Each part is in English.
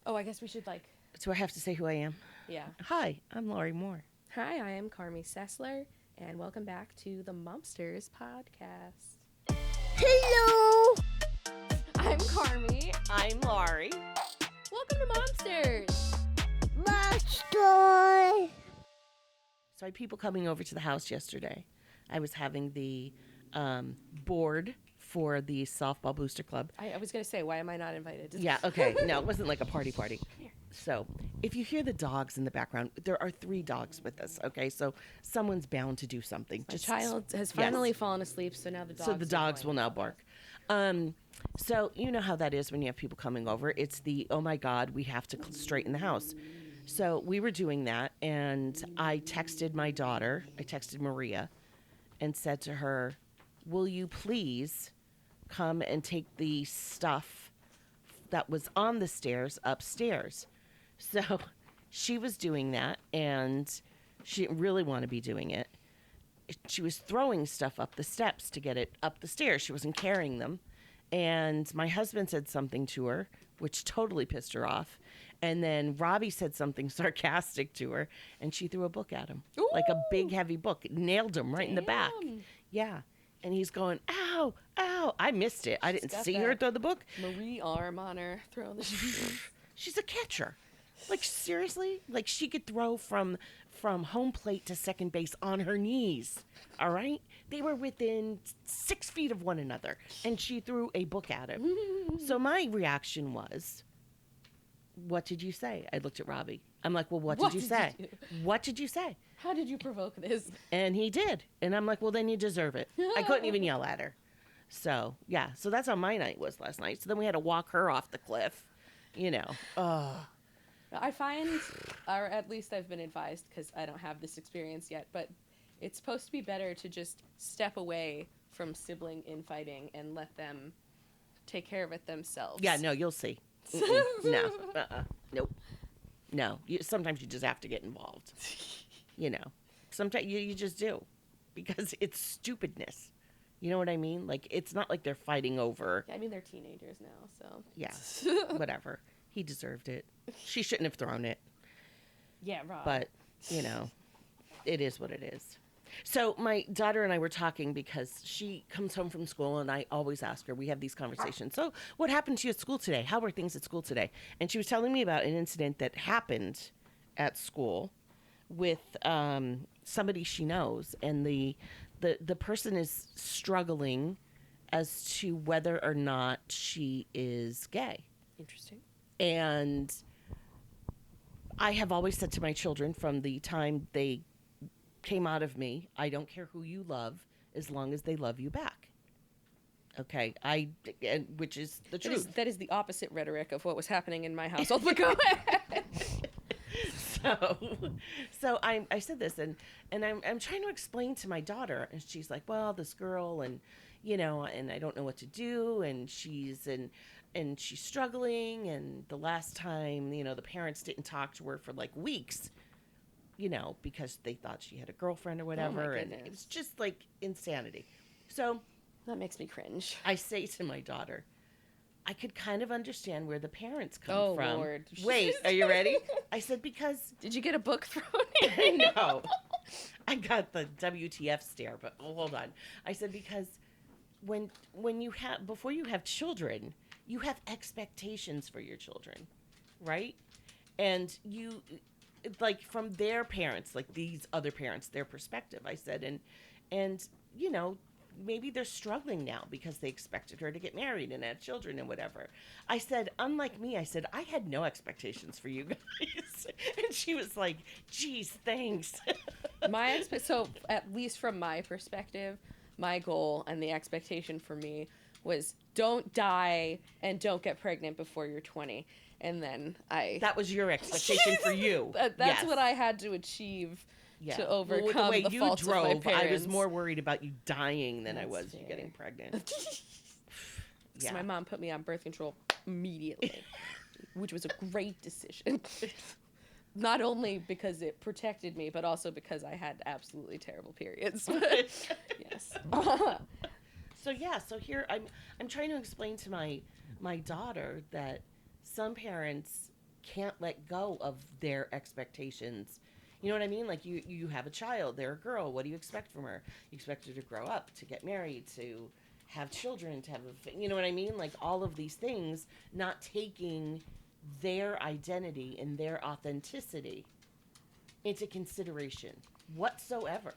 Oh, I guess we should like. Do I have to say who I am? Yeah. Hi, I'm Lauri Moore. Hi, I am Carmi Sessler, and welcome back to the Momsters podcast. Hello! I'm Carmi. I'm Lauri. Welcome to Momsters. Monster! So I had people coming over to the house yesterday. I was having the board for the softball booster club. I was gonna say, why am I not invited? Yeah, okay. No, it wasn't like a party. So if you hear the dogs in the background, there are 3 dogs with us, okay? So someone's bound to do something. My child has finally fallen asleep, so now the dogs. So the dogs will now bark. So you know how that is when you have people coming over. It's the, oh my God, we have to straighten the house. So we were doing that, and I texted my daughter, I texted Maria, and said to her, will you please come and take the stuff that was on the stairs upstairs? So she was doing that, and she didn't really want to be doing it. She was throwing stuff up the steps to get it up the stairs. She wasn't carrying them. And my husband said something to her, which totally pissed her off. And then Robbie said something sarcastic to her, and she threw a book at him. Ooh. Like a big, heavy book. It nailed him right in the back. Damn. Yeah. And he's going, ow, ow. I missed it. I didn't got see her that throw the book. Marie arm on her, throwing the. She's a catcher. Like, seriously? Like, she could throw from home plate to second base on her knees. All right? They were within 6 feet of one another, and she threw a book at him. So my reaction was, what did you say? I looked at Robbie. I'm like, well, what did you say? What did you say? How did you provoke this? And he did. And I'm like, well, then you deserve it. I couldn't even yell at her. So, yeah. So that's how my night was last night. So then we had to walk her off the cliff, you know. I find, or at least I've been advised, because I don't have this experience yet, but it's supposed to be better to just step away from sibling infighting and let them take care of it themselves. Yeah, no, you'll see. No. Nope. No. Sometimes you just have to get involved. You know. Sometimes you just do. Because it's stupidness. You know what I mean? Like, it's not like they're fighting over. Yeah, I mean, they're teenagers now, so. Yeah. Whatever. He deserved it. She shouldn't have thrown it. Yeah, Rob. But, you know, it is what it is. So my daughter and I were talking because she comes home from school, and I always ask her, we have these conversations. So what happened to you at school today? How were things at school today? And she was telling me about an incident that happened at school with somebody she knows. And the person is struggling as to whether or not she is gay. Interesting. And I have always said to my children from the time they came out of me, I don't care who you love as long as they love you back. Okay, which is the truth. That is the opposite rhetoric of what was happening in my household. But go ahead. So I said this, and I'm trying to explain to my daughter, and she's like, well, this girl, and you know, and I don't know what to do, and she's struggling, and the last time, you know, the parents didn't talk to her for like weeks, you know, because they thought she had a girlfriend or whatever, and it's just like insanity. So that makes me cringe. I say to my daughter, I could kind of understand where the parents come from. Oh, Lord. Wait, are you ready? I said, because... Did you get a book thrown in? No. I got the WTF stare, but hold on. I said, because before you have children, you have expectations for your children, right? And you, like, from their parents, like these other parents, their perspective, I said, and you know, maybe they're struggling now because they expected her to get married and have children and whatever. I said, unlike me, I said, I had no expectations for you guys. And she was like, geez, thanks. So at least from my perspective, my goal and the expectation for me was don't die and don't get pregnant before you're 20. And then That was your expectation for you. That's yes. what I had to achieve. Yeah. To overcome the way the you faults drove, of my parents. I was more worried about you dying than I was fair. you getting pregnant. So my mom put me on birth control immediately, which was a great decision. Not only because it protected me, but also because I had absolutely terrible periods. Yes. So here I'm trying to explain to my daughter that some parents can't let go of their expectations. You know what I mean? Like you have a child, they're a girl. What do you expect from her? You expect her to grow up, to get married, to have children, to have you know what I mean? Like all of these things, not taking their identity and their authenticity into consideration whatsoever.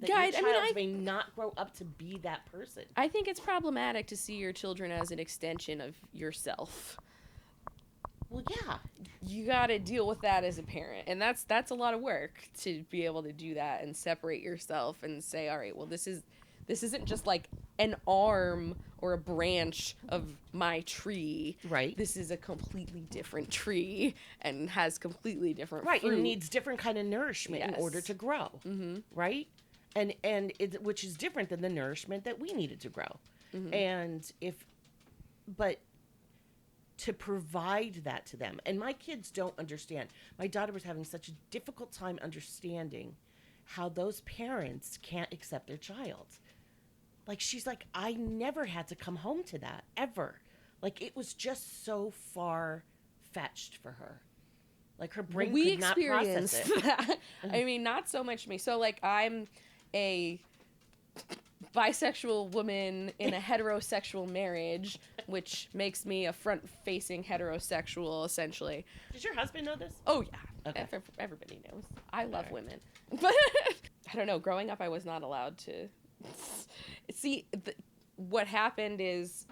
That your child may not grow up to be that person. I think it's problematic to see your children as an extension of yourself. Well, yeah. You got to deal with that as a parent. And that's a lot of work to be able to do that and separate yourself and say, all right, well, this isn't just like an arm or a branch of my tree. Right. This is a completely different tree and has completely different fruit. It needs different kind of nourishment in order to grow. Mm-hmm. Right? And it, which is different than the nourishment that we needed to grow. Mm-hmm. And but to provide that to them. And my kids don't understand. My daughter was having such a difficult time understanding how those parents can't accept their child. Like, she's like, I never had to come home to that, ever. Like, it was just so far-fetched for her. Like, her brain could not process it. That. I mean, not so much me. So, like, I'm a bisexual woman in a heterosexual marriage, which makes me a front-facing heterosexual, essentially. Does your husband know this? Oh, yeah. Okay. Everybody knows. I love women. But, I don't know. Growing up, I was not allowed to... See, what happened is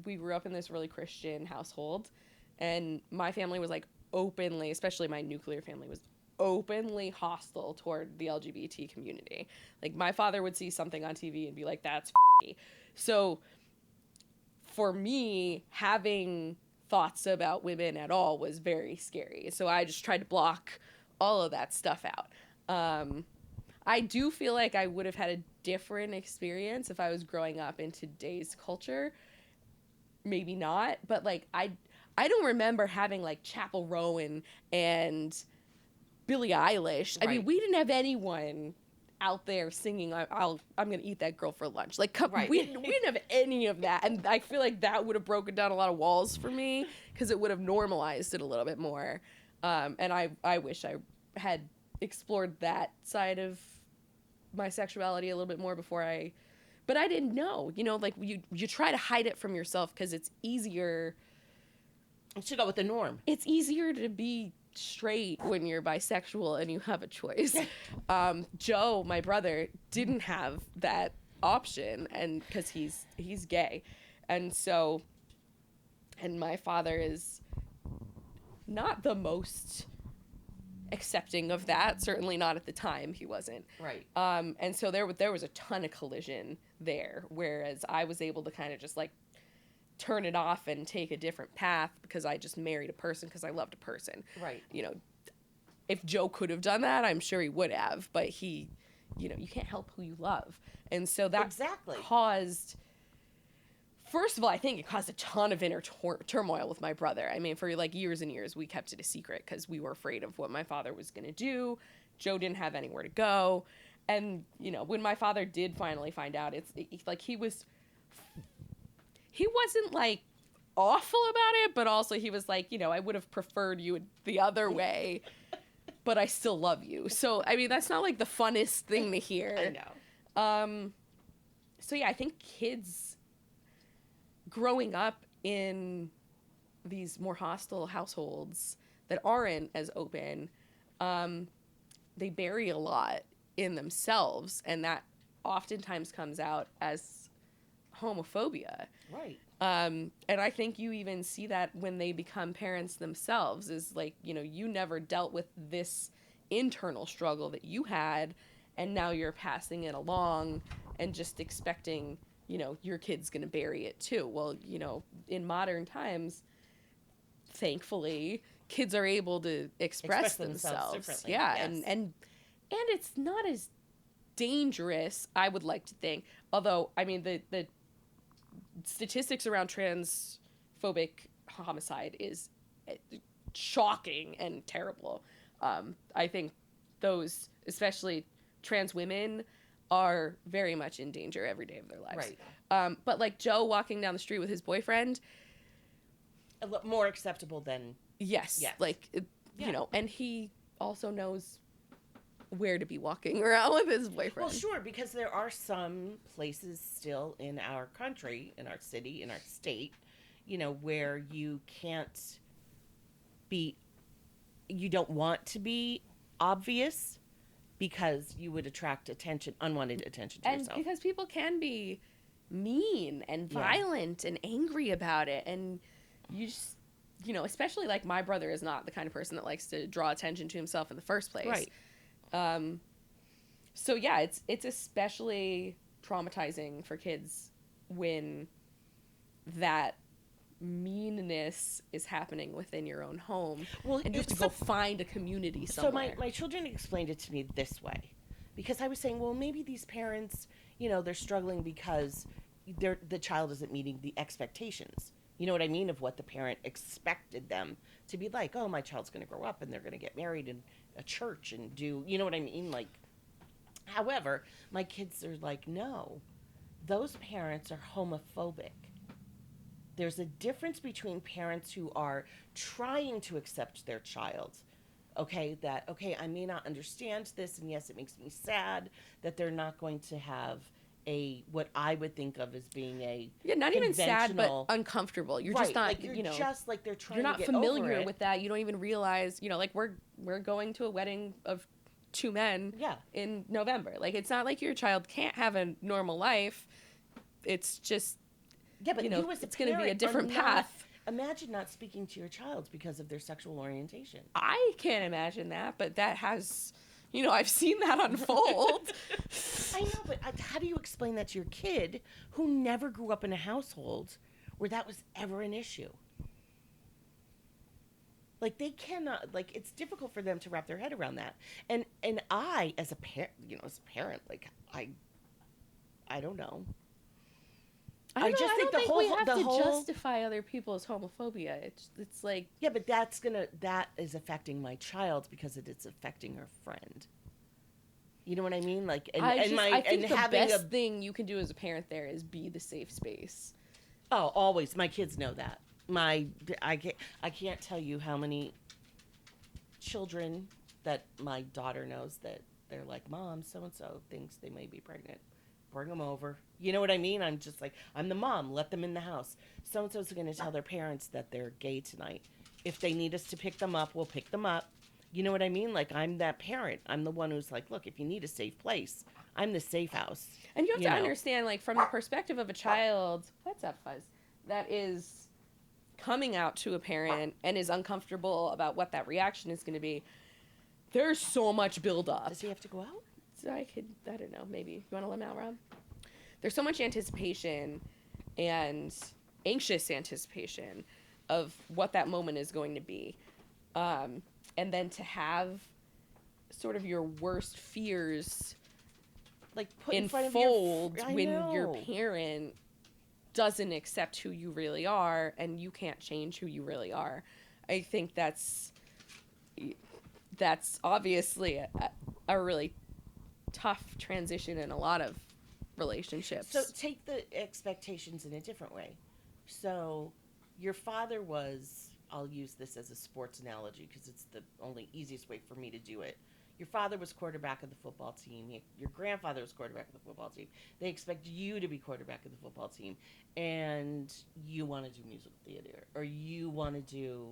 we grew up in this really Christian household, and my family was, like, openly, especially my nuclear family, was openly hostile toward the LGBT community. Like, my father would see something on TV and be like, that's f***y. So, for me, having thoughts about women at all was very scary. So I just tried to block all of that stuff out. I do feel like I would have had a different experience if I was growing up in today's culture. Maybe not, but, like, I don't remember having, like, Chappell Rowan and Billie Eilish. Right. I mean, we didn't have anyone out there singing, I'm going to eat that girl for lunch. Like, right. we didn't have any of that. And I feel like that would have broken down a lot of walls for me because it would have normalized it a little bit more. And I wish I had explored that side of my sexuality a little bit more but I didn't know, you know, like you try to hide it from yourself because it's easier to go with the norm. It's easier to be straight when you're bisexual and you have a choice. Joe, my brother, didn't have that option, and because he's gay, and my father is not the most accepting of that. Certainly not at the time. He wasn't. Right. And so there was a ton of collision there, whereas I was able to kind of just, like, turn it off and take a different path because I just married a person because I loved a person. Right. You know, if Joe could have done that, I'm sure he would have, but he, you know, you can't help who you love. And so that caused, first of all, I think it caused a ton of inner turmoil with my brother. I mean, for, like, years and years, we kept it a secret because we were afraid of what my father was going to do. Joe didn't have anywhere to go. And, you know, when my father did finally find out, it's like he wasn't, like, awful about it, but also he was like, you know, I would have preferred you the other way, but I still love you. So, I mean, that's not, like, the funnest thing to hear. I know. So, yeah, I think kids growing up in these more hostile households that aren't as open, they bury a lot in themselves, and that oftentimes comes out as homophobia. Right. And I think you even see that when they become parents themselves, is like, you know, you never dealt with this internal struggle that you had, and now you're passing it along and just expecting, you know, your kid's going to bury it too. Well, you know, in modern times, thankfully, kids are able to express themselves differently. Yeah. Yes. And it's not as dangerous, I would like to think. Although, I mean, the statistics around transphobic homicide is shocking and terrible. I think those, especially trans women, are very much in danger every day of their lives. Right. But, like, Joe walking down the street with his boyfriend, a lot more acceptable than Yes. Yes. Like, Yeah. you know, and he also knows where to be walking around with his boyfriend. Well, sure, because there are some places still in our country, in our city, in our state, you know, where you can't be, you don't want to be obvious because you would attract attention, unwanted attention to And yourself. because people can be mean and violent and angry about it. And you just, you know, especially like my brother is not the kind of person that likes to draw attention to himself in the first place. Right. So yeah, it's especially traumatizing for kids when that meanness is happening within your own home. Well, and you have to go find a community somewhere. So my children explained it to me this way, because I was saying, well, maybe these parents, you know, they're struggling because the child isn't meeting the expectations. You know what I mean? Of what the parent expected them to be like. Oh, my child's going to grow up and they're going to get married in a church and do, you know what I mean? Like, however, my kids are like, no, those parents are homophobic. There's a difference between parents who are trying to accept their child. Okay, that, okay, I may not understand this, and yes, it makes me sad that they're not going to have what I would think of as being a not even sad, but uncomfortable. You're just not, like you're just like they're trying. You're not to get familiar over it. with that. You don't even realize, you know, like we're going to a wedding of two men. In November. Like, it's not like your child can't have a normal life. It's just, but you know, it's going to be a different path. Imagine not speaking to your child because of their sexual orientation. I can't imagine that, but that has, you know, I've seen that unfold. I know, but how do you explain that to your kid who never grew up in a household where that was ever an issue? Like, they cannot, like, it's difficult for them to wrap their head around that. And I, as a parent, like, I don't know. I just think we have to justify other people's homophobia. It's like, yeah, but that is affecting my child because it is affecting her friend. You know what I mean? Like, I think the best thing you can do as a parent there is be the safe space. Oh, always. My kids know that. I can't tell you how many children that my daughter knows that they're like, Mom, so and so thinks they may be pregnant. Bring them over. You know what I mean? I'm just like, I'm the mom. Let them in the house. So and so's going to tell their parents that they're gay tonight. If they need us to pick them up, we'll pick them up. You know what I mean? Like, I'm that parent. I'm the one who's like, look, if you need a safe place, I'm the safe house. And you have to understand, like, from the perspective of a child, what's up, Fuzz? That is coming out to a parent and is uncomfortable about what that reaction is going to be. There's so much buildup. Does he have to go out? So I don't know, maybe. You want to let him out, Rob? There's so much anticipation and anxious anticipation of what that moment is going to be. And then to have sort of your worst fears like put unfold when your parent doesn't accept who you really are and you can't change who you really are. I think that's obviously a really tough transition in a lot of relationships. So take the expectations in a different way. So your father was, I'll use this as a sports analogy because it's the only easiest way for me to do it. Your father was quarterback of the football team. Your grandfather was quarterback of the football team. They expect you to be quarterback of the football team. And you want to do musical theater. Or you want to do,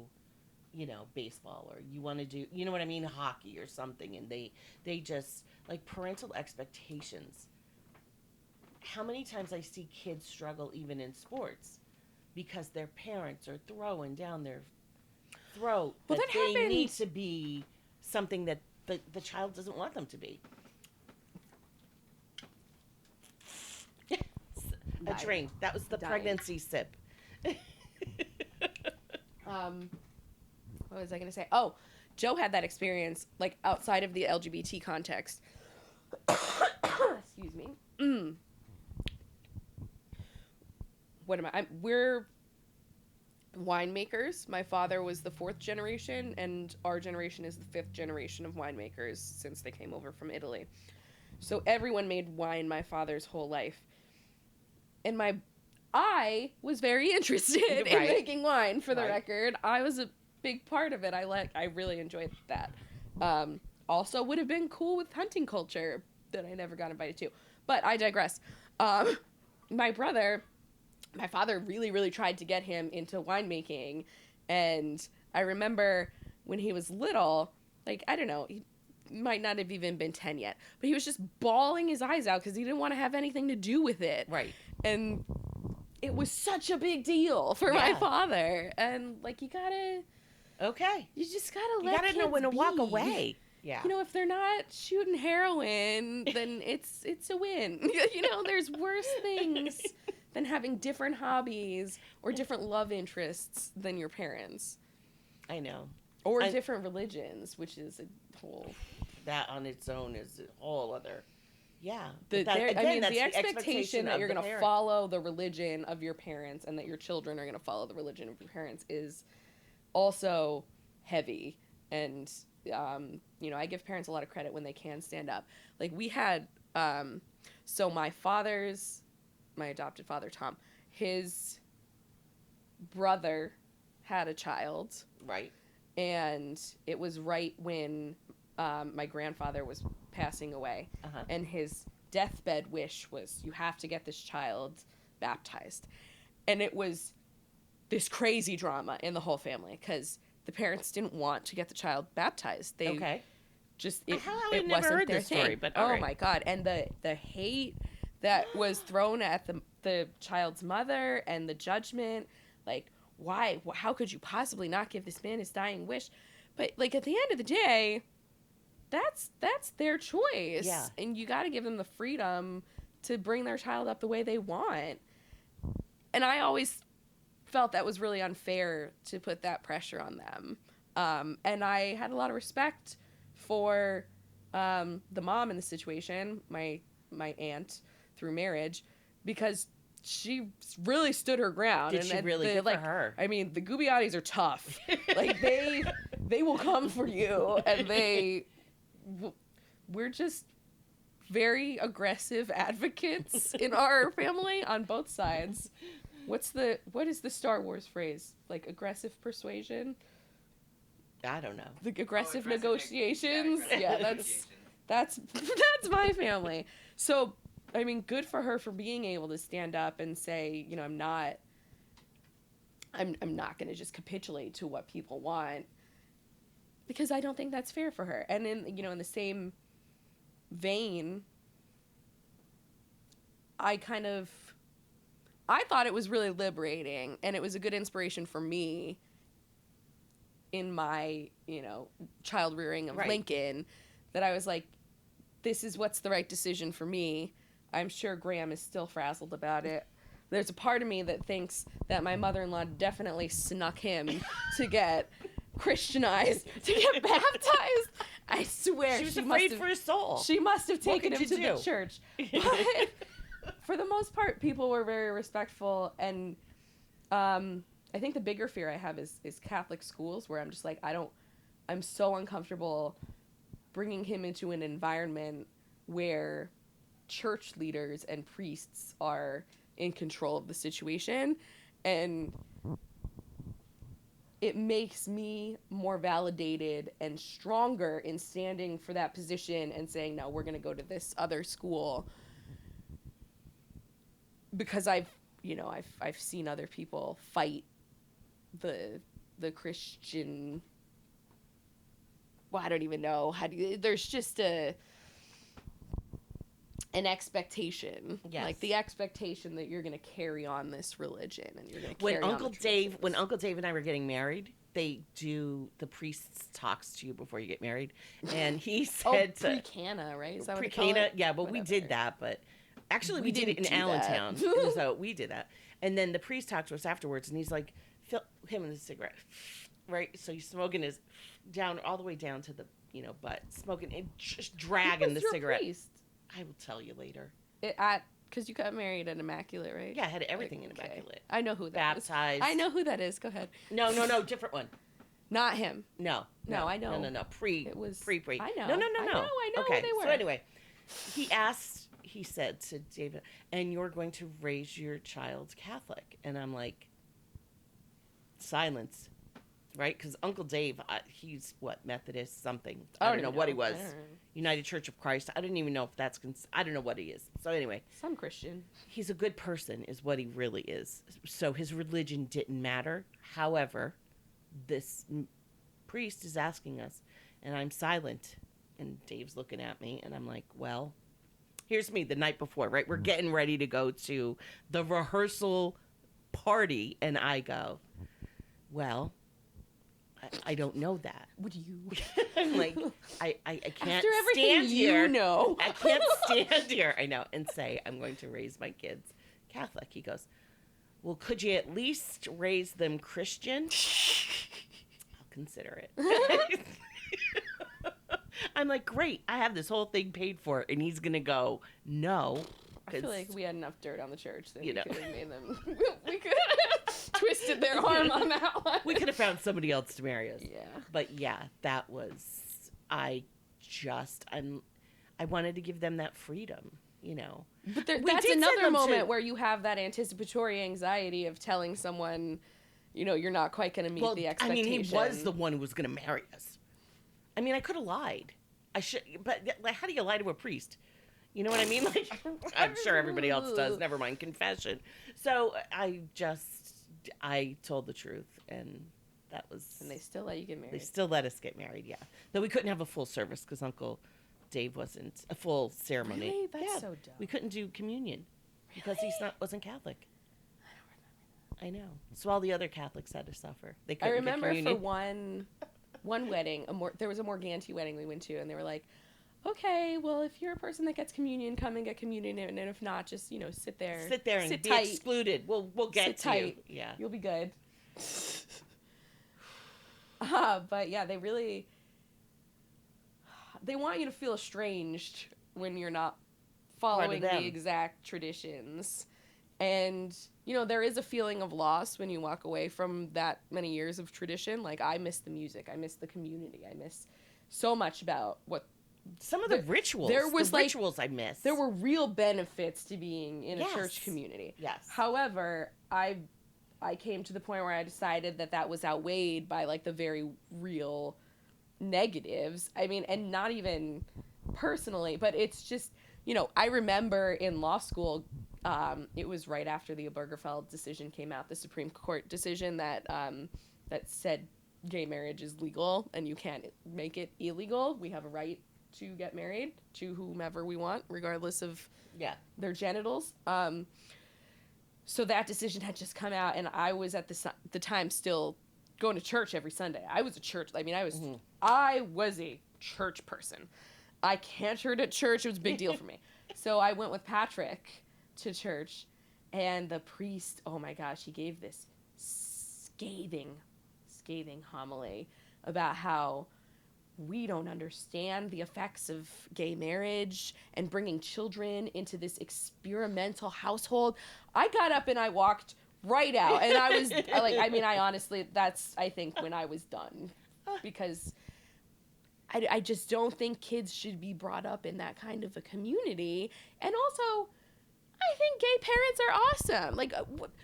baseball. Or you want to do, you know what I mean, hockey or something. And they just, like, parental expectations. How many times I see kids struggle even in sports because their parents are throwing down their throat that they need to be something that the child doesn't want them to be. A drink. That was the pregnancy sip. What was I going to say? Oh, Joe had that experience, like, outside of the LGBT context. Excuse me. What am I? We're winemakers. My father was the 4th generation, and our generation is the 5th generation of winemakers since they came over from Italy. So everyone made wine my father's whole life. And I was very interested in making wine, for the record. I was big part of it. I really enjoyed that. Also would have been cool with hunting culture that I never got invited to. But I digress. My father really, really tried to get him into winemaking. And I remember when he was little, like, I don't know, he might not have even been 10 yet, but he was just bawling his eyes out because he didn't want to have anything to do with it. Right. And it was such a big deal for my father. And, like, you just gotta let kids know when to be. walk away. Yeah. You know, if they're not shooting heroin, then it's a win. You know, there's worse things than having different hobbies or different love interests than your parents. I know. Or different religions, which is a whole... That on its own is a whole other... Yeah. The expectation that you're going to follow the religion of your parents and that your children are going to follow the religion of your parents is also heavy. And, you know, I give parents a lot of credit when they can stand up. Like, we had... so my adopted father, Tom, his brother had a child. Right. And it was right when my grandfather was passing away. Uh-huh. And his deathbed wish was, you have to get this child baptized. And it was this crazy drama in the whole family because the parents didn't want to get the child baptized. They just, it wasn't their thing. Story, but oh my God. And the hate that was thrown at the child's mother and the judgment, like, why? How could you possibly not give this man his dying wish? But, like, at the end of the day, that's their choice. Yeah. And you got to give them the freedom to bring their child up the way they want. And I always felt that was really unfair to put that pressure on them. And I had a lot of respect for the mom in the situation, my aunt, through marriage, because she really stood her ground. Did she really? Good for her. I mean, the Gubbiotis are tough. Like, they will come for you, and we're just very aggressive advocates in our family on both sides. What is the Star Wars phrase? Like, aggressive persuasion? I don't know. The aggressive negotiations? Yeah, that's my family. So, I mean, good for her for being able to stand up and say, you know, I'm not going to just capitulate to what people want, because I don't think that's fair for her. And in the same vein, I thought it was really liberating, and it was a good inspiration for me in my, child rearing of Lincoln, that I was like, this is what's the right decision for me. I'm sure Graham is still frazzled about it. There's a part of me that thinks that my mother-in-law definitely snuck him to get Christianized, to get baptized. I swear. She was afraid for his soul. She must have taken him to the church. But for the most part, people were very respectful. And I think the bigger fear I have is Catholic schools, where I'm just like, I'm so uncomfortable bringing him into an environment where church leaders and priests are in control of the situation, and it makes me more validated and stronger in standing for that position and saying, no, we're going to go to this other school, because I've seen other people fight the Christian, well, I don't even know there's just an expectation, like the expectation that you're going to carry on this religion, and you're going to carry when Uncle Dave and I were getting married, they do the priest's talks to you before you get married, and he said pre-cana, right? Is that what they call it? Yeah, but we did that, but actually we did it in Allentown, so we did that, and then the priest talked to us afterwards, and he's like, fill him with a cigarette, right? So he's smoking his down all the way down to the butt, smoking and just dragging the cigarette. Priest? I will tell you later. Because you got married at Immaculate, right? Yeah, I had everything in Immaculate. I know who that is. Baptized. I know who that is. Go ahead. No, different one. Not him. No, I know. No. It was Pre. I know. No. I know okay, who they were. So anyway, he said to David, and you're going to raise your child Catholic. And I'm like, silence. right? Because Uncle Dave, he's what, Methodist something. I don't know what he was. United Church of Christ. I don't even know if that's. I don't know what he is. So anyway, some Christian. He's a good person, is what he really is. So his religion didn't matter. However, this priest is asking us, and I'm silent, and Dave's looking at me, and I'm like, well, here's me the night before, right? We're getting ready to go to the rehearsal party, and I go, well, I don't know that. Would you? I'm like, I can't After everything stand here. I can't stand here. I know. And say, I'm going to raise my kids Catholic. He goes, well, could you at least raise them Christian? I'll consider it. I'm like, great. I have this whole thing paid for. And he's going to go, no. I feel like we had enough dirt on the church that we could have made them. We could have twisted their arm on that one. We could have found somebody else to marry us. Yeah. But yeah, that was, I wanted to give them that freedom, you know. But that's another moment where you have that anticipatory anxiety of telling someone, you know, you're not quite going to meet the expectation. I mean, he was the one who was going to marry us. I mean, I could have lied. But how do you lie to a priest? You know what I mean? Like, I'm sure everybody else does. Never mind confession. So I told the truth, and that was. And they still let you get married. They still let us get married, yeah. Though we couldn't have a full service because Uncle Dave wasn't a full ceremony. Really? That's so dumb. We couldn't do communion because wasn't Catholic. I don't remember. I know. So all the other Catholics had to suffer. They I couldn't remember get for one wedding, there was a Morganti wedding we went to, and they were like, okay, well, if you're a person that gets communion, come and get communion, and if not, just, you know, sit there and sit be tight. Excluded. We'll get sit to tight. you. Yeah, you'll be good. But yeah, they want you to feel estranged when you're not following the exact traditions, and you know there is a feeling of loss when you walk away from that many years of tradition. Like, I miss the music, I miss the community, I miss so much about what. Some of the rituals. There was rituals I miss. There were real benefits to being in a church community. Yes. However, I came to the point where I decided that was outweighed by like the very real negatives. I mean, and not even personally, but it's just, you know, I remember in law school, it was right after the Obergefell decision came out, the Supreme Court decision that said gay marriage is legal and you can't make it illegal. We have a right to get married to whomever we want, regardless of their genitals. So that decision had just come out, and I was at the time still going to church every Sunday. I was a church. I mean, I was a church person. I cantered at church. It was a big deal for me. So I went with Patrick to church, and the priest, oh my gosh, he gave this scathing homily about how we don't understand the effects of gay marriage and bringing children into this experimental household. I got up and I walked right out, and I was like, I mean, I honestly, that's, I think, when I was done, because I just don't think kids should be brought up in that kind of a community. And also, I think gay parents are awesome. Like,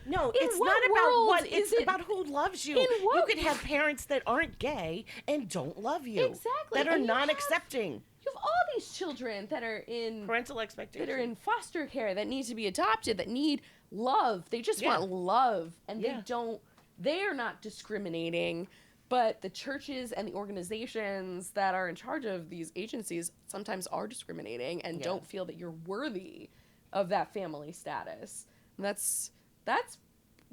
no, it's not about what. It's about who loves you. You could have parents that aren't gay and don't love you. Exactly. That are non-accepting. You have all these children that are in parental expectation, that are in foster care, that need to be adopted, that need love. They just want love, and they are not discriminating. But the churches and the organizations that are in charge of these agencies sometimes are discriminating and don't feel that you're worthy of that family status. And that's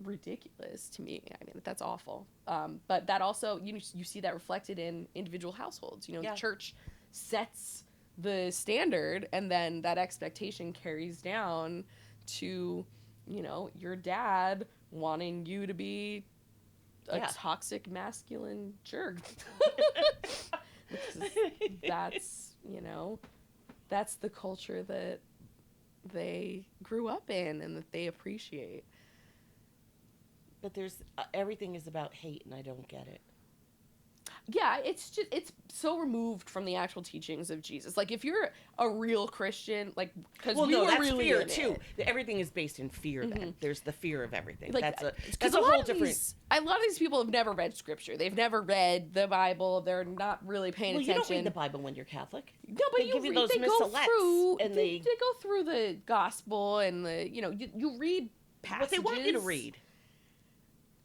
ridiculous to me. I mean, that's awful. But that also, you see that reflected in individual households. You know, the church sets the standard, and then that expectation carries down to, you know, your dad wanting you to be a toxic masculine jerk. That's, you know, that's the culture that they grew up in and that they appreciate. But there's everything is about hate, and I don't get it. Yeah, it's so removed from the actual teachings of Jesus. Like, if you're a real Christian, like, because we were that's really fear in too. it. Everything is based in fear. Then there's the fear of everything. Like, That's a whole different. A lot of these people have never read Scripture. They've never read the Bible. They're not really paying attention. You don't read the Bible when you're Catholic. No, but they give you those missalettes, and they go through the gospel and you read passages. What they want you to read.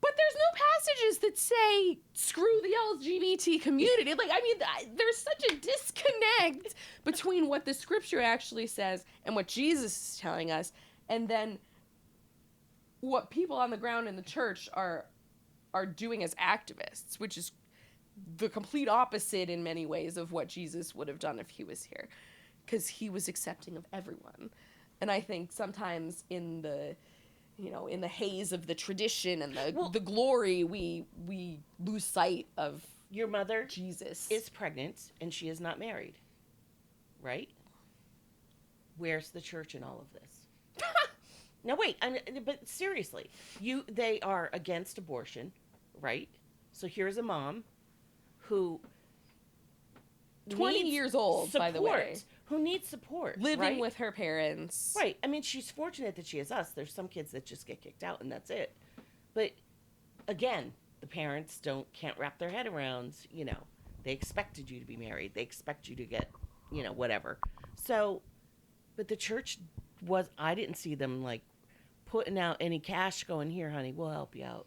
But there's no passages that say screw the LGBT community. Like, I mean, there's such a disconnect between what the Scripture actually says and what Jesus is telling us, and then what people on the ground in the church are doing as activists, which is the complete opposite in many ways of what Jesus would have done if he was here, because he was accepting of everyone. And I think sometimes in the haze of the tradition and the glory, we lose sight of your mother. Jesus is pregnant and she is not married, right? Where's the church in all of this? No, wait. But seriously, they are against abortion, right? So here's a mom who 20 years old, support, by the way, who needs support, living right? with her parents, right? I mean, she's fortunate that she has us. There's some kids that just get kicked out and that's it. But again, the parents can't wrap their head around, they expected you to be married. They expect you to get, whatever. So, but the church I didn't see them like putting out any cash going, here, honey, we'll help you out.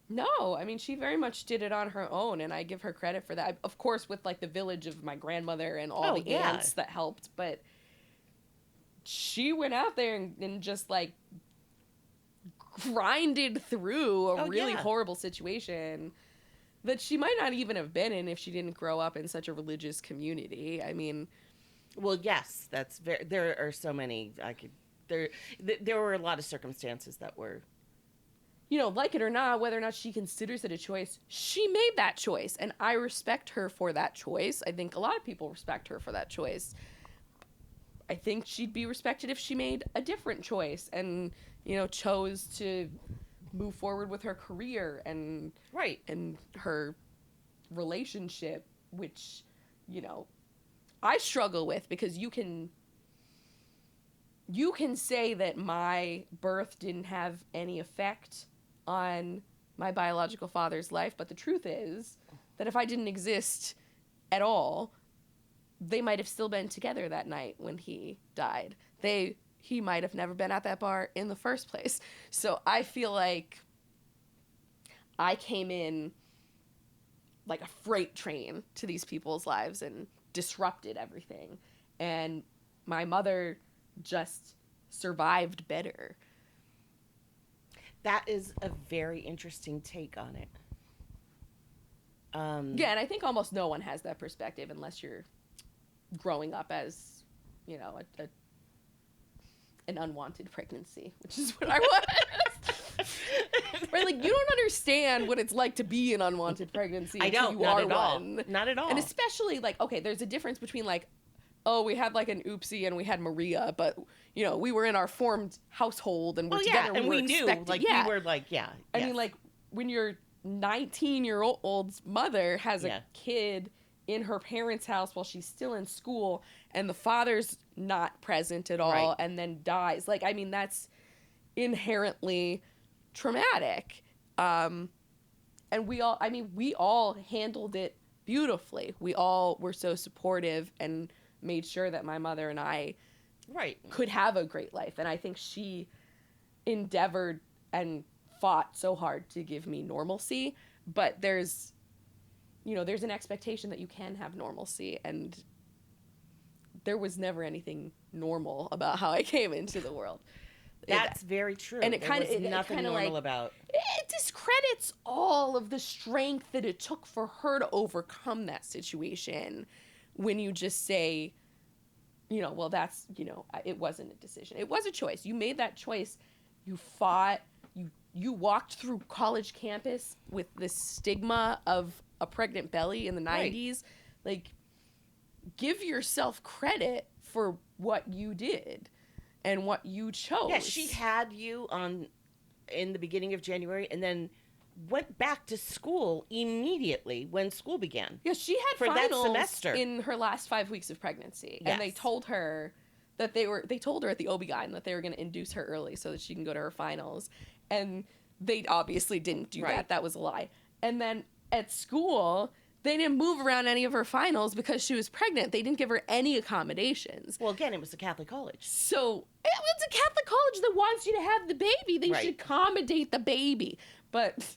No, I mean, she very much did it on her own, and I give her credit for that. Of course, with, like, the village of my grandmother and all the aunts that helped, but she went out there and just, like, grinded through a really horrible situation that she might not even have been in if she didn't grow up in such a religious community. I mean... Well, yes, there are so many, there were a lot of circumstances that were... like it or not, whether or not she considers it a choice, she made that choice. And I respect her for that choice. I think a lot of people respect her for that choice. I think she'd be respected if she made a different choice and, chose to move forward with her career and her relationship, which, I struggle with, because you can say that my birth didn't have any effect on my biological father's life, but the truth is that if I didn't exist at all, they might have still been together that night when he died. He might have never been at that bar in the first place. So I feel like I came in like a freight train to these people's lives and disrupted everything. And my mother just survived better. That is a very interesting take on it. Yeah, and I think almost no one has that perspective unless you're growing up as, an unwanted pregnancy, which is what I was. Right, like, you don't understand what it's like to be an unwanted pregnancy. I don't, not at all. Not at all. And especially, like, okay, there's a difference between, like, oh, we had like an oopsie and we had Maria, but we were in our formed household and we're together. And we knew, like, we were like, I mean, like, when your 19-year-old's mother has a kid in her parents' house while she's still in school and the father's not present at all and then dies. Like, I mean, that's inherently traumatic. And we all handled it beautifully. We all were so supportive and made sure that my mother and I could have a great life. And I think she endeavored and fought so hard to give me normalcy, but there's an expectation that you can have normalcy, and there was never anything normal about how I came into the world. That's very true. And nothing normal about. It discredits all of the strength that it took for her to overcome that situation when you just say, well, that's, it wasn't a decision. It was a choice. You made that choice. You fought. You walked through college campus with the stigma of a pregnant belly in the 90s. Like, give yourself credit for what you did and what you chose. Yeah, she had you in the beginning of January, and then went back to school immediately when school began. Yeah, she had for that finals semester in her last 5 weeks of pregnancy. Yes. And they told her that they told her at the OB-GYN that they were going to induce her early so that she can go to her finals. And they obviously didn't do that. That was a lie. And then at school, they didn't move around any of her finals because she was pregnant. They didn't give her any accommodations. Well, again, it was a Catholic college. So it's a Catholic college that wants you to have the baby. They should accommodate the baby. But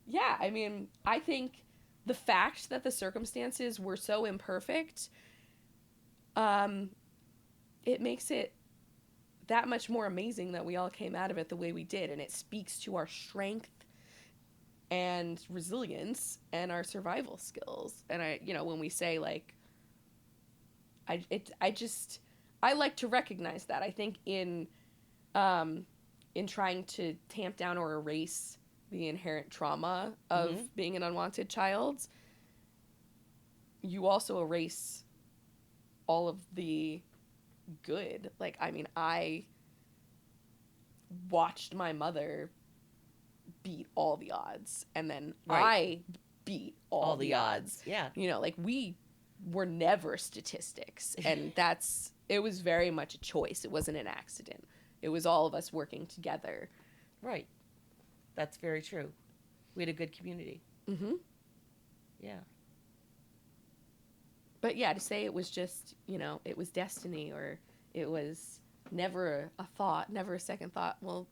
yeah, I mean, I think the fact that the circumstances were so imperfect, it makes it that much more amazing that we all came out of it the way we did. And it speaks to our strength and resilience and our survival skills. And when we say like, I like to recognize that. I think in trying to tamp down or erase the inherent trauma of being an unwanted child, you also erase all of the good. Like, I mean, I watched my mother beat all the odds, and then I beat all the odds. Yeah. Like, we were never statistics, and it was very much a choice. It wasn't an accident. It was all of us working together. Right. That's very true. We had a good community. Mm-hmm. Yeah. But yeah, to say it was just, it was destiny, or it was never a thought, never a second thought. Well,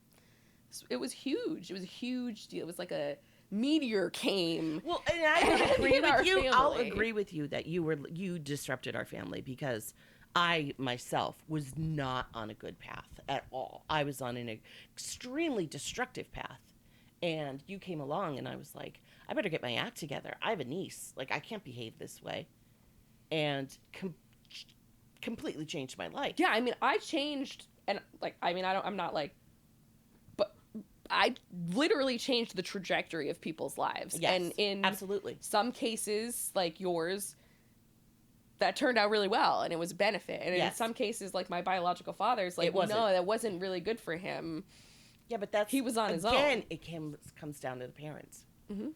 it was huge. It was a huge deal. It was like a meteor came. Well, and I would agree with you. Family. I'll agree with you that you disrupted our family, because I myself was not on a good path at all. I was on an extremely destructive path. And you came along and I was like, I better get my act together. I have a niece. Like, I can't behave this way. And completely changed my life. Yeah, I mean, I changed, and like, I mean, I'm not like, but I literally changed the trajectory of people's lives. Yes, and in absolutely. Some cases, like yours, that turned out really well, and it was a benefit. And in some cases, like my biological father's, like, no, that wasn't really good for him. Yeah, but he was on his own. Again, it comes down to the parents. Mm-hmm.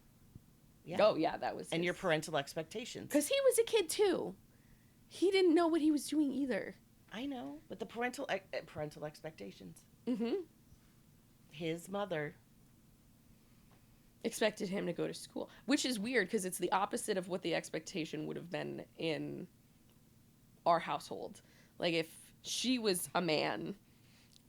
Yeah. Oh, yeah, that was... And your parental expectations. Because he was a kid, too. He didn't know what he was doing, either. I know, but the parental expectations. Mm-hmm. His mother expected him to go to school, which is weird, because it's the opposite of what the expectation would have been in our household. Like, if she was a man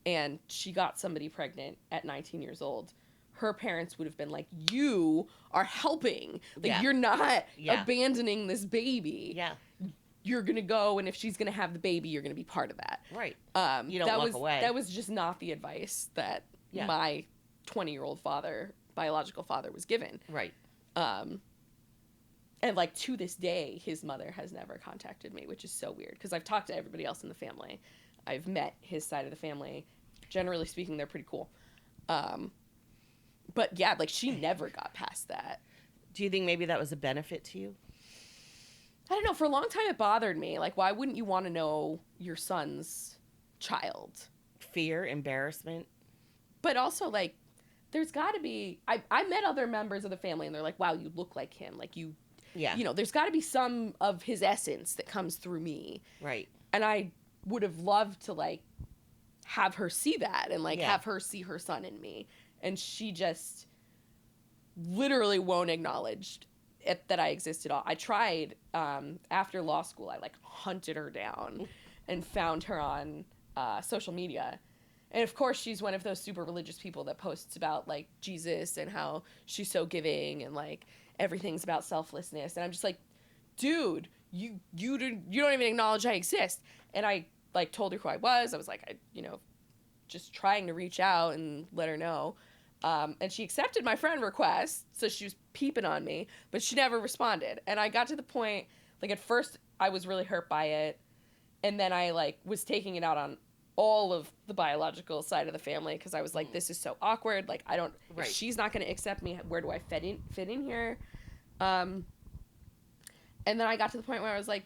and she got somebody pregnant at 19 years old, her parents would have been like, you are helping. Like, you're not abandoning this baby. Yeah. You're going to go, and if she's going to have the baby, you're going to be part of that. Right. You don't walk away. That was just not the advice that my 20-year-old biological father was given. Right. And, like, to this day, his mother has never contacted me, which is so weird, because I've talked to everybody else in the family. I've met his side of the family. Generally speaking, they're pretty cool. But yeah, like, she never got past that. Do you think maybe that was a benefit to you? I don't know. For a long time, it bothered me. Like, why wouldn't you want to know your son's child? Fear, embarrassment. But also, like, there's got to be... I met other members of the family, and they're like, wow, you look like him. Like, there's got to be some of his essence that comes through me. Right. And I would have loved to, like, have her see that and, like, have her see her son in me. And she just literally won't acknowledge that I exist at all. I tried, after law school, I, like, hunted her down and found her on social media. And, of course, she's one of those super religious people that posts about, like, Jesus and how she's so giving and, like, everything's about selflessness. And I'm just like, dude, you don't even acknowledge I exist. And I, like, told her who I was. I was like, just trying to reach out and let her know. And she accepted my friend request, so she was peeping on me, but she never responded. And I got to the point, like, at first I was really hurt by it, and then I, like, was taking it out on all of the biological side of the family, because I was like, this is so awkward. Like, if she's not going to accept me, where do I fit in here? And then I got to the point where I was like,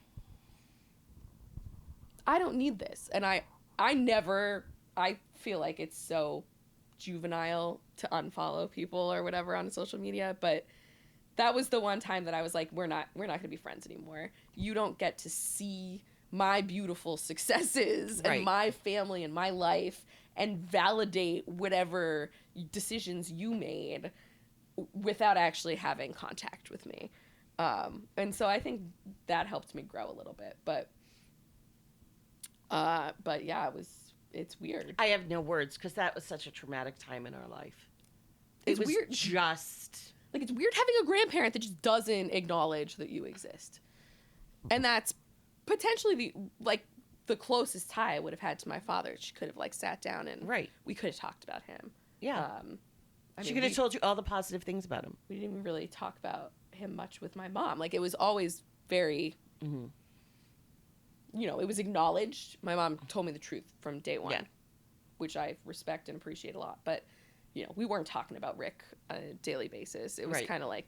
I don't need this. And I feel like it's so juvenile to unfollow people or whatever on social media, but that was the one time that I was like, we're not going to be friends anymore. You don't get to see my beautiful successes and my family and my life and validate whatever decisions you made without actually having contact with me. And so I think that helped me grow a little bit, but yeah, it's weird. I have no words because that was such a traumatic time in our life. It's weird. Just like, it's weird having a grandparent that just doesn't acknowledge that you exist. And that's potentially the closest tie I would have had to my father. She could have like sat down and we could have talked about him. Yeah. She could have told you all the positive things about him. We didn't even really talk about him much with my mom. Like, it was always very, you know, it was acknowledged. My mom told me the truth from day one, which I respect and appreciate a lot. But, you know, we weren't talking about Rick on a daily basis. It was kind of like,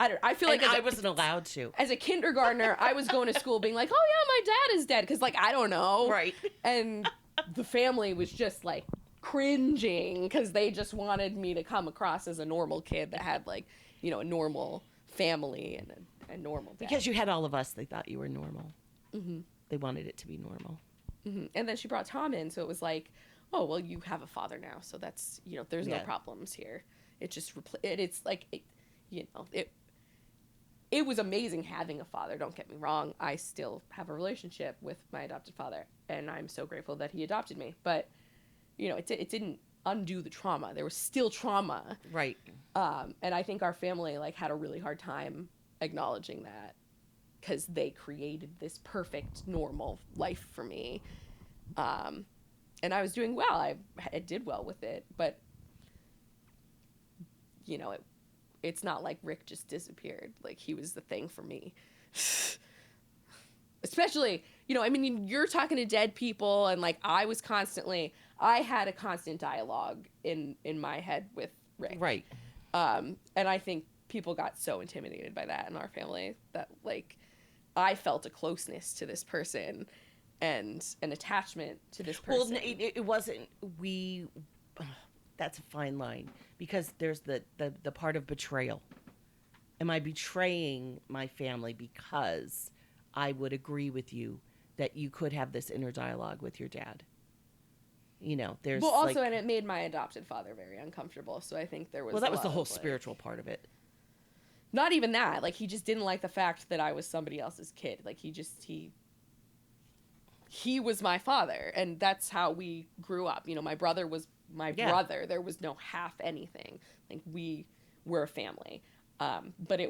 I feel like I wasn't allowed to. As a kindergartner, I was going to school being like, oh yeah, my dad is dead. Because, like, I don't know. Right. And the family was just like cringing because they just wanted me to come across as a normal kid that had, like, you know, a normal family and a normal dad. Because you had all of us, they thought you were normal. Mm-hmm. They wanted it to be normal. Mm-hmm. And then she brought Tom in, so it was like, oh, well, you have a father now, so that's, you know, there's no problems here. It just it's like, you know, it was amazing having a father, don't get me wrong. I still have a relationship with my adopted father, and I'm so grateful that he adopted me. But, you know, it didn't undo the trauma. There was still trauma. Right. And I think our family, like, had a really hard time acknowledging that because they created this perfect, normal life for me. And I was doing well. I did well with it. But, you know, it's not like Rick just disappeared. Like, he was the thing for me. Especially, you know, I mean, you're talking to dead people, and, like, I had a constant dialogue in my head with Rick. Right. And I think people got so intimidated by that in our family that, like, I felt a closeness to this person and an attachment to this person. Well, it wasn't, that's a fine line, because there's the part of betrayal. Am I betraying my family because I would agree with you that you could have this inner dialogue with your dad? You know, there's also, and it made my adopted father very uncomfortable. So I think there was that was the whole spiritual part of it. Not even that. Like, he just didn't like the fact that I was somebody else's kid. Like, he was my father, and that's how we grew up. You know, my brother was my brother. There was no half anything. Like, we were a family. But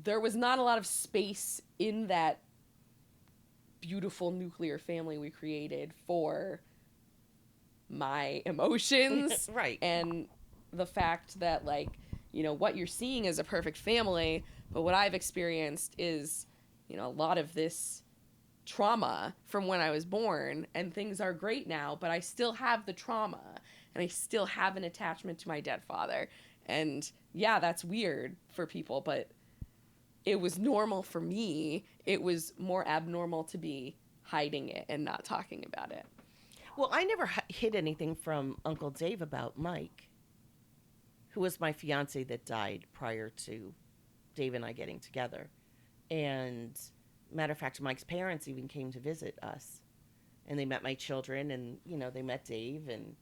there was not a lot of space in that beautiful nuclear family we created for my emotions. Right. And the fact that, like, you know, what you're seeing is a perfect family, but what I've experienced is, you know, a lot of this trauma from when I was born, and things are great now, but I still have the trauma, and I still have an attachment to my dead father. And yeah, that's weird for people, but it was normal for me. It was more abnormal to be hiding it and not talking about it. Well, I never hid anything from Uncle Dave about Mike, who was my fiance that died prior to Dave and I getting together. And matter of fact, Mike's parents even came to visit us, and they met my children, and, you know, they met Dave, and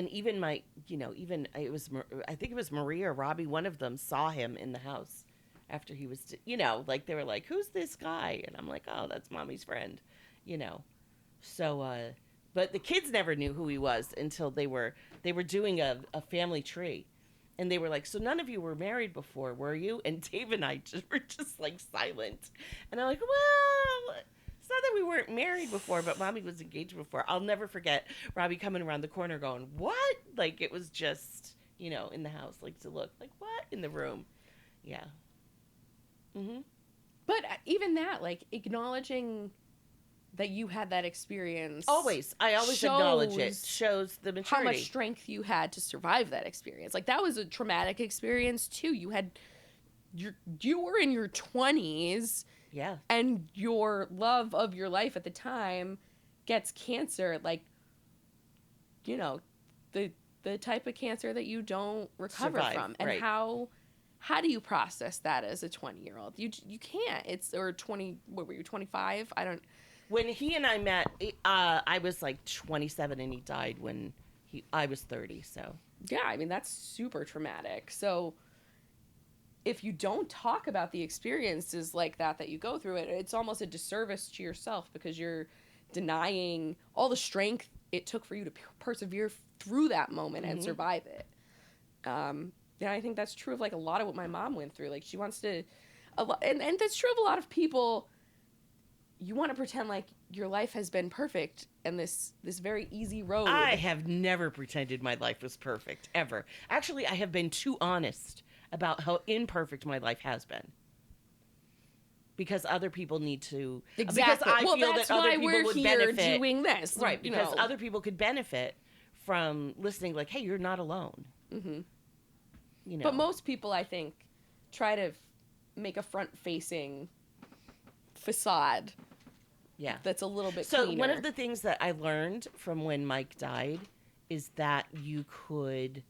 even my, you know, I think it was Maria or Robbie, one of them saw him in the house after he was, you know, like, they were like, who's this guy? And I'm like, oh, that's Mommy's friend, you know. So, but the kids never knew who he was until they were doing a family tree. And they were like, so none of you were married before, were you? And Dave and I were just like silent. And I'm like, well, it's not that we weren't married before, but Mommy was engaged before. I'll never forget Robbie coming around the corner going, what? Like, it was just, you know, in the house, like, to look like, what? In the room. Yeah. Mm-hmm. But even that, like, acknowledging that you had that experience. I always acknowledge it. Shows the maturity. How much strength you had to survive that experience. Like, that was a traumatic experience too. You were in your 20s. Yeah. And your love of your life at the time gets cancer, like, you know, the type of cancer that you don't recover from, and how do you process that as a 20-year-old? You can't. It's, or 20, what were you, 25? I don't. When he and I met, I was like 27 and he died when I was 30, so. Yeah, I mean, that's super traumatic. So if you don't talk about the experiences like that you go through, it's almost a disservice to yourself, because you're denying all the strength it took for you to persevere through that moment and survive it. Yeah, I think that's true of like a lot of what my mom went through. Like, she wants to, and that's true of a lot of people. You want to pretend like your life has been perfect and this very easy road. I have never pretended my life was perfect, ever. Actually, I have been too honest about how imperfect my life has been. Because other people need to... Exactly. Because I feel that's that other why people we're would here benefit. Doing this. Right, because other people could benefit from listening, like, hey, you're not alone. Mm-hmm. You know. But most people, I think, try to make a front-facing facade. Yeah. That's a little bit So cleaner. one of the things that I learned from when Mike died is that you could...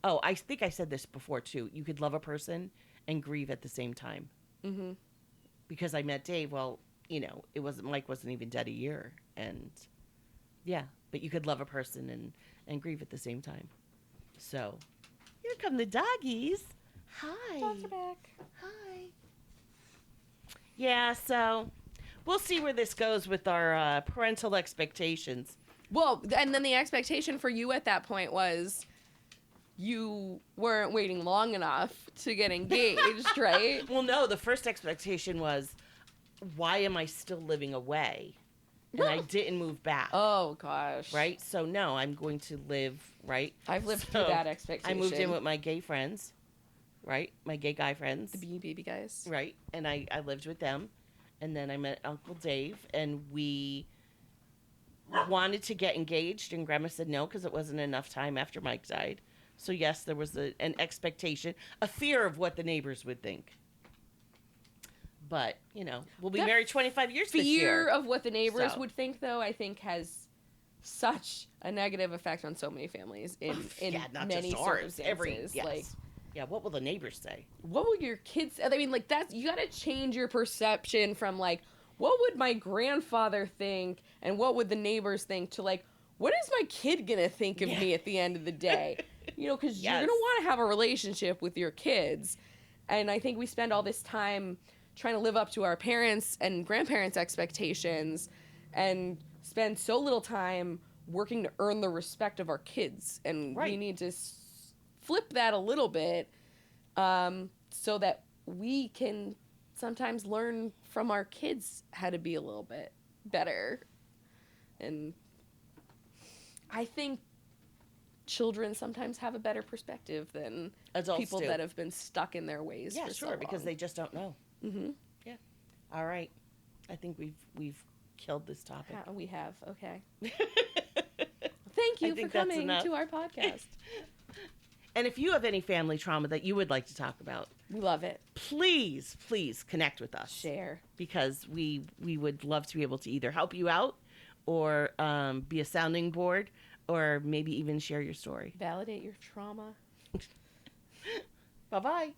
Oh, I think I said this before, too. You could love a person and grieve at the same time. Mm-hmm. Because I met Dave, well, you know, Mike wasn't even dead a year. And, yeah. But you could love a person and grieve at the same time. So, here come the doggies. Hi. Dogs are back. Hi. Yeah, so... We'll see where this goes with our parental expectations. Well, and then the expectation for you at that point was you weren't waiting long enough to get engaged, right? Well, no, the first expectation was, why am I still living away? And I didn't move back. Oh, gosh. Right? So, no, I'm going to live, right? I've lived through that expectation. I moved in with my gay friends, right? My gay guy friends. The baby guys. Right. And I lived with them. And then I met Uncle Dave, and we wanted to get engaged, and Grandma said no because it wasn't enough time after Mike died. So, yes, there was an expectation, a fear of what the neighbors would think. But, you know, we'll be married 25 years this year. Fear of what the neighbors would think, though, I think has such a negative effect on so many families in not many just ours. circumstances. Yes. Like, yeah, what will the neighbors say? What will your kids... I mean, like, that's... You gotta change your perception from, like, what would my grandfather think and what would the neighbors think to, like, what is my kid gonna think of me at the end of the day? You know, because you're gonna want to have a relationship with your kids. And I think we spend all this time trying to live up to our parents' and grandparents' expectations and spend so little time working to earn the respect of our kids. And we need to... flip that a little bit so that we can sometimes learn from our kids how to be a little bit better. And I think children sometimes have a better perspective than adults people that have been stuck in their ways for so long. Because they just don't know. Mm-hmm. Yeah. All right. I think we've killed this topic. We have. Okay. Thank you for coming to our podcast. And if you have any family trauma that you would like to talk about, we love it. Please connect with us. Share. Because we would love to be able to either help you out or be a sounding board or maybe even share your story. Validate your trauma. Bye-bye.